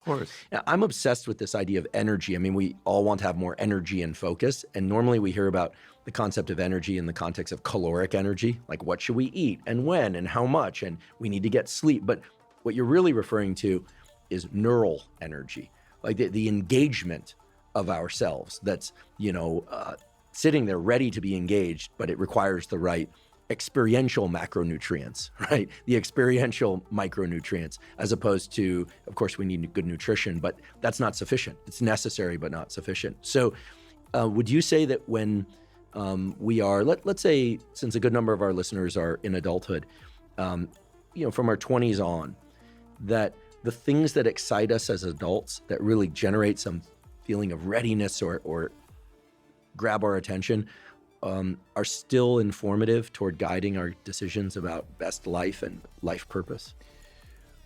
Of course. Now, I'm obsessed with this idea of energy. I mean, we all want to have more energy and focus. And normally we hear about the concept of energy in the context of caloric energy, like what should we eat and when and how much, and we need to get sleep. But what you're really referring to is neural energy, like the engagement of ourselves that's, sitting there ready to be engaged, but it requires the right experiential macronutrients, right? The experiential micronutrients, as opposed to, of course, we need good nutrition, but that's not sufficient. It's necessary, but not sufficient. So would you say that when we are, let's say, since a good number of our listeners are in adulthood, from our 20s on, that the things that excite us as adults that really generate some feeling of readiness or grab our attention are still informative toward guiding our decisions about best life and life purpose?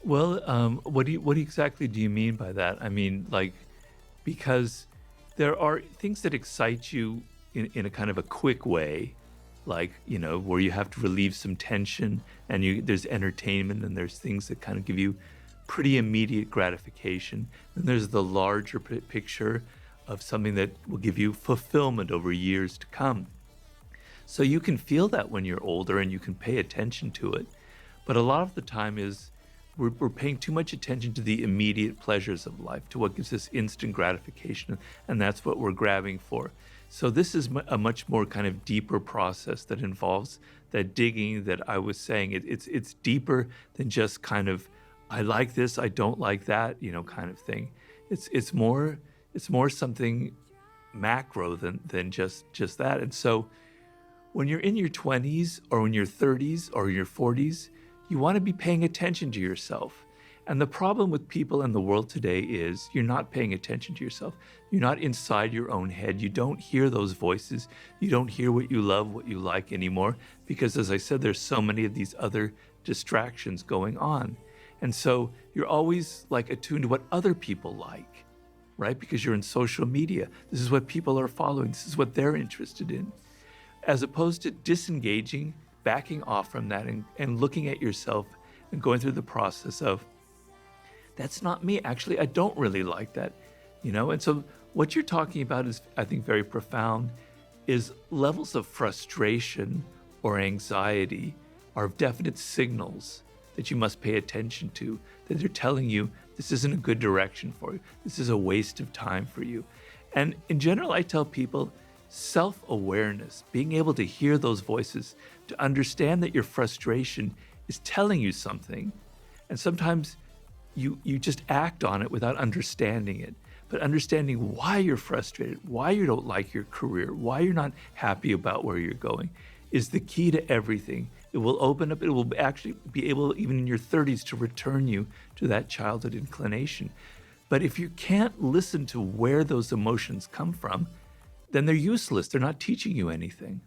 Well, what exactly do you mean by that? I mean, like, because there are things that excite you in a kind of a quick way, like, where you have to relieve some tension and there's entertainment and there's things that kind of give you pretty immediate gratification. Then there's the larger picture of something that will give you fulfillment over years to come. So you can feel that when you're older and you can pay attention to it. But a lot of the time is we're paying too much attention to the immediate pleasures of life, to what gives us instant gratification, and that's what we're grabbing for. So this is a much more kind of deeper process that involves that digging that I was saying. It's deeper than just kind of, I like this, I don't like that, kind of thing. It's more something macro than just that. And so when you're in your 20s or in your 30s or your 40s, you want to be paying attention to yourself. And the problem with people in the world today is you're not paying attention to yourself. You're not inside your own head. You don't hear those voices. You don't hear what you love, what you like anymore, because as I said, there's so many of these other distractions going on. And so you're always like attuned to what other people like, right? Because you're in social media. This is what people are following. This is what they're interested in. As opposed to disengaging, backing off from that and looking at yourself and going through the process of, that's not me. Actually, I don't really like that, And so what you're talking about is, I think, very profound, is levels of frustration or anxiety are definite signals that you must pay attention to, that they're telling you this isn't a good direction for you. This is a waste of time for you. And in general, I tell people, self-awareness, being able to hear those voices, to understand that your frustration is telling you something. And sometimes you just act on it without understanding it. But understanding why you're frustrated, why you don't like your career, why you're not happy about where you're going is the key to everything. It will open up, it will actually be able, even in your 30s, to return you to that childhood inclination. But if you can't listen to where those emotions come from, then they're useless. They're not teaching you anything.